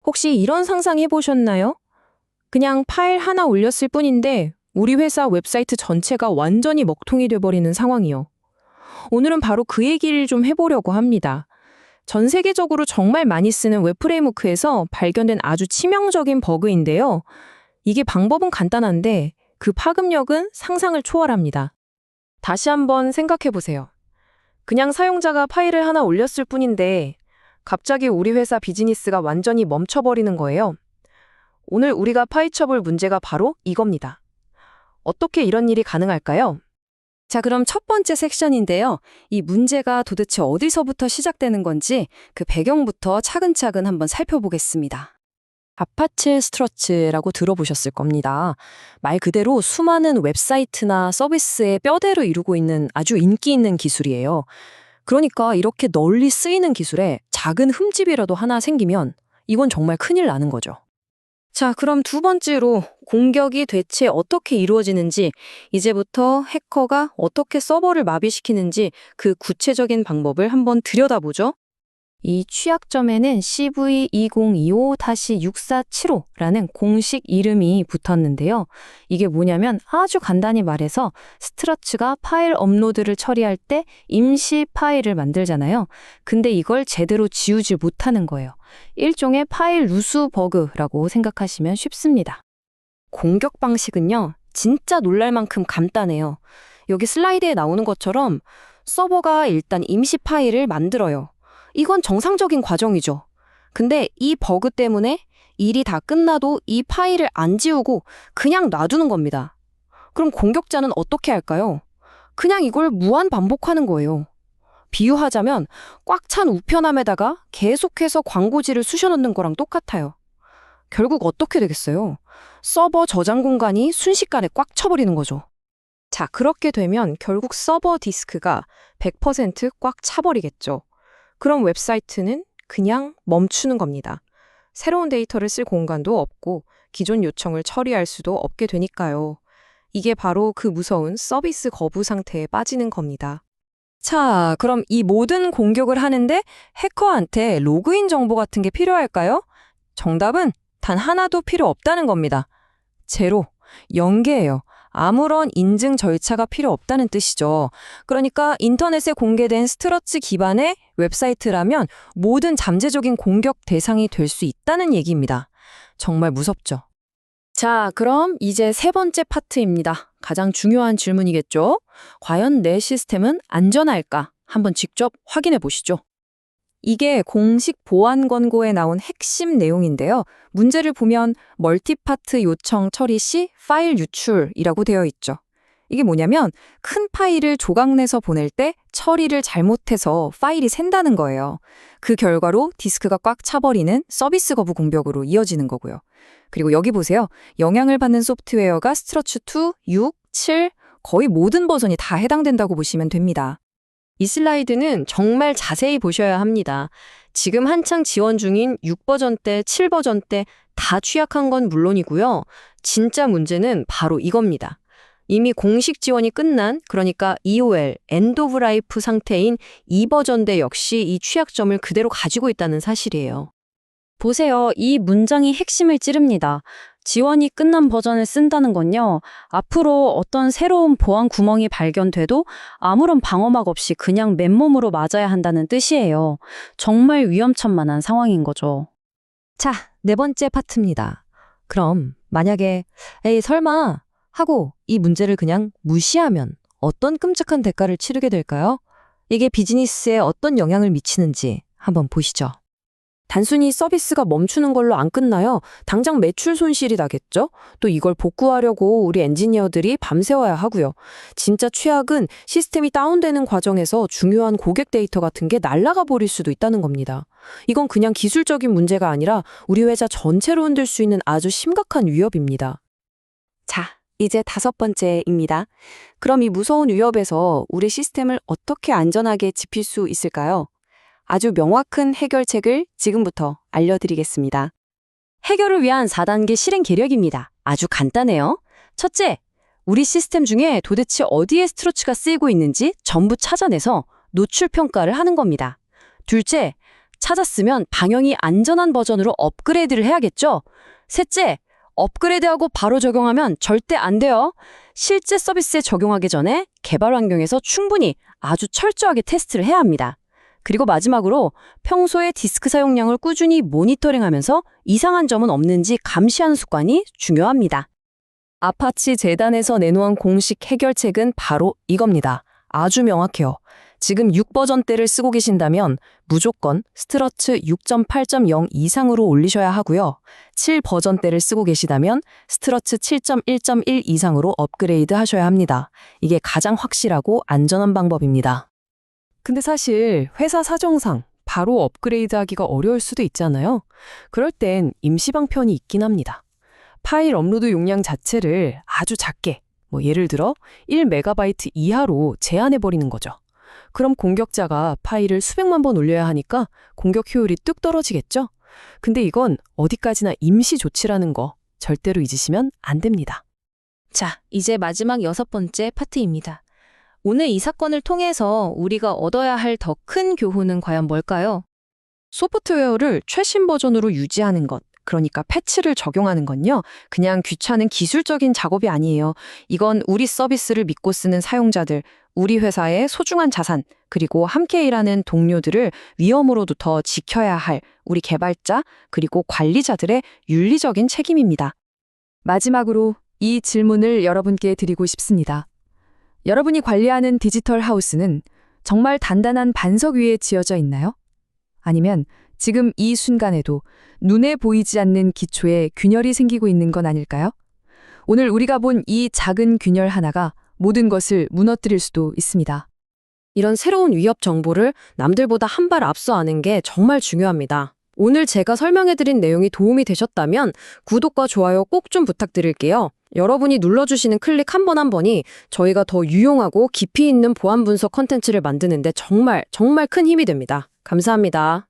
혹시 이런 상상 해보셨나요? 그냥 파일 하나 올렸을 뿐인데 우리 회사 웹사이트 전체가 완전히 먹통이 돼버리는 상황이요. 오늘은 바로 그 얘기를 좀 해보려고 합니다. 전 세계적으로 정말 많이 쓰는 웹 프레임워크에서 발견된 아주 치명적인 버그인데요. 이게 방법은 간단한데 그 파급력은 상상을 초월합니다. 다시 한번 생각해보세요. 그냥 사용자가 파일을 하나 올렸을 뿐인데 갑자기 우리 회사 비즈니스가 완전히 멈춰버리는 거예요. 오늘 우리가 파헤쳐볼 문제가 바로 이겁니다. 어떻게 이런 일이 가능할까요? 자, 그럼 첫 번째 섹션인데요. 이 문제가 도대체 어디서부터 시작되는 건지 그 배경부터 차근차근 한번 살펴보겠습니다. 아파트 스트러치라고 들어보셨을 겁니다. 말 그대로 수많은 웹사이트나 서비스의 뼈대로 이루고 있는 아주 인기 있는 기술이에요. 그러니까 이렇게 널리 쓰이는 기술에 작은 흠집이라도 하나 생기면 이건 정말 큰일 나는 거죠. 자, 그럼 두 번째로 공격이 대체 어떻게 이루어지는지, 이제부터 해커가 어떻게 서버를 마비시키는지 그 구체적인 방법을 한번 들여다보죠. 이 취약점에는 CV2025-6475라는 공식 이름이 붙었는데요. 이게 뭐냐면 아주 간단히 말해서 스트러치가 파일 업로드를 처리할 때 임시 파일을 만들잖아요. 근데 이걸 제대로 지우지 못하는 거예요. 일종의 파일 누수 버그라고 생각하시면 쉽습니다. 공격 방식은요, 진짜 놀랄 만큼 간단해요. 여기 슬라이드에 나오는 것처럼 서버가 일단 임시 파일을 만들어요. 이건 정상적인 과정이죠. 근데 이 버그 때문에 일이 다 끝나도 이 파일을 안 지우고 그냥 놔두는 겁니다. 그럼 공격자는 어떻게 할까요? 그냥 이걸 무한 반복하는 거예요. 비유하자면 꽉 찬 우편함에다가 계속해서 광고지를 쑤셔넣는 거랑 똑같아요. 결국 어떻게 되겠어요? 서버 저장 공간이 순식간에 꽉 차버리는 거죠. 자, 그렇게 되면 결국 서버 디스크가 100%꽉 차버리겠죠. 그럼 웹사이트는 그냥 멈추는 겁니다. 새로운 데이터를 쓸 공간도 없고 기존 요청을 처리할 수도 없게 되니까요. 이게 바로 그 무서운 서비스 거부 상태에 빠지는 겁니다. 자, 그럼 이 모든 공격을 하는데 해커한테 로그인 정보 같은 게 필요할까요? 정답은 단 하나도 필요 없다는 겁니다. 제로, 0개예요. 아무런 인증 절차가 필요 없다는 뜻이죠. 그러니까 인터넷에 공개된 스트러치 기반의 웹사이트라면 모든 잠재적인 공격 대상이 될 수 있다는 얘기입니다. 정말 무섭죠. 자, 그럼 이제 세 번째 파트입니다. 가장 중요한 질문이겠죠? 과연 내 시스템은 안전할까? 한번 직접 확인해 보시죠. 이게 공식 보안 권고에 나온 핵심 내용인데요. 문제를 보면 멀티파트 요청 처리 시 파일 유출이라고 되어 있죠. 이게 뭐냐면 큰 파일을 조각 내서 보낼 때 처리를 잘못해서 파일이 샌다는 거예요. 그 결과로 디스크가 꽉 차버리는 서비스 거부 공격으로 이어지는 거고요. 그리고 여기 보세요. 영향을 받는 소프트웨어가 스트러치 2, 6, 7, 거의 모든 버전이 다 해당된다고 보시면 됩니다. 이 슬라이드는 정말 자세히 보셔야 합니다. 지금 한창 지원 중인 6버전대, 7버전대 다 취약한 건 물론이고요. 진짜 문제는 바로 이겁니다. 이미 공식 지원이 끝난, 그러니까 EOL, 엔드 오브 라이프 상태인 2버전대 역시 이 취약점을 그대로 가지고 있다는 사실이에요. 보세요. 이 문장이 핵심을 찌릅니다. 지원이 끝난 버전을 쓴다는 건요, 앞으로 어떤 새로운 보안 구멍이 발견돼도 아무런 방어막 없이 그냥 맨몸으로 맞아야 한다는 뜻이에요. 정말 위험천만한 상황인 거죠. 자, 네 번째 파트입니다. 그럼 만약에 에이 설마 하고 이 문제를 그냥 무시하면 어떤 끔찍한 대가를 치르게 될까요? 이게 비즈니스에 어떤 영향을 미치는지 한번 보시죠. 단순히 서비스가 멈추는 걸로 안 끝나요. 당장 매출 손실이 나겠죠? 또 이걸 복구하려고 우리 엔지니어들이 밤새워야 하고요. 진짜 최악은 시스템이 다운되는 과정에서 중요한 고객 데이터 같은 게 날아가 버릴 수도 있다는 겁니다. 이건 그냥 기술적인 문제가 아니라 우리 회사 전체로 흔들 수 있는 아주 심각한 위협입니다. 자, 이제 다섯 번째입니다. 그럼 이 무서운 위협에서 우리 시스템을 어떻게 안전하게 지킬 수 있을까요? 아주 명확한 해결책을 지금부터 알려드리겠습니다. 해결을 위한 4단계 실행 계략입니다. 아주 간단해요. 첫째, 우리 시스템 중에 도대체 어디에 스트러치가 쓰이고 있는지 전부 찾아내서 노출 평가를 하는 겁니다. 둘째, 찾았으면 방영이 안전한 버전으로 업그레이드를 해야겠죠? 셋째, 업그레이드하고 바로 적용하면 절대 안 돼요. 실제 서비스에 적용하기 전에 개발 환경에서 충분히 아주 철저하게 테스트를 해야 합니다. 그리고 마지막으로 평소에 디스크 사용량을 꾸준히 모니터링하면서 이상한 점은 없는지 감시하는 습관이 중요합니다. 아파치 재단에서 내놓은 공식 해결책은 바로 이겁니다. 아주 명확해요. 지금 6버전대를 쓰고 계신다면 무조건 스트러츠 6.8.0 이상으로 올리셔야 하고요. 7버전대를 쓰고 계시다면 스트러츠 7.1.1 이상으로 업그레이드 하셔야 합니다. 이게 가장 확실하고 안전한 방법입니다. 근데 사실 회사 사정상 바로 업그레이드하기가 어려울 수도 있잖아요. 그럴 땐 임시 방편이 있긴 합니다. 파일 업로드 용량 자체를 아주 작게, 예를 들어 1MB 이하로 제한해버리는 거죠. 그럼 공격자가 파일을 수백만 번 올려야 하니까 공격 효율이 뚝 떨어지겠죠? 근데 이건 어디까지나 임시 조치라는 거 절대로 잊으시면 안 됩니다. 자, 이제 마지막 6번째 파트입니다. 오늘 이 사건을 통해서 우리가 얻어야 할 더 큰 교훈은 과연 뭘까요? 소프트웨어를 최신 버전으로 유지하는 것, 그러니까 패치를 적용하는 건요, 그냥 귀찮은 기술적인 작업이 아니에요. 이건 우리 서비스를 믿고 쓰는 사용자들, 우리 회사의 소중한 자산, 그리고 함께 일하는 동료들을 위험으로부터 지켜야 할 우리 개발자, 그리고 관리자들의 윤리적인 책임입니다. 마지막으로 이 질문을 여러분께 드리고 싶습니다. 여러분이 관리하는 디지털 하우스는 정말 단단한 반석 위에 지어져 있나요? 아니면 지금 이 순간에도 눈에 보이지 않는 기초에 균열이 생기고 있는 건 아닐까요? 오늘 우리가 본 이 작은 균열 하나가 모든 것을 무너뜨릴 수도 있습니다. 이런 새로운 위협 정보를 남들보다 한 발 앞서 아는 게 정말 중요합니다. 오늘 제가 설명해드린 내용이 도움이 되셨다면 구독과 좋아요 꼭 좀 부탁드릴게요. 여러분이 눌러주시는 클릭 한 번 한 번이 저희가 더 유용하고 깊이 있는 보안 분석 컨텐츠를 만드는데 정말 큰 힘이 됩니다. 감사합니다.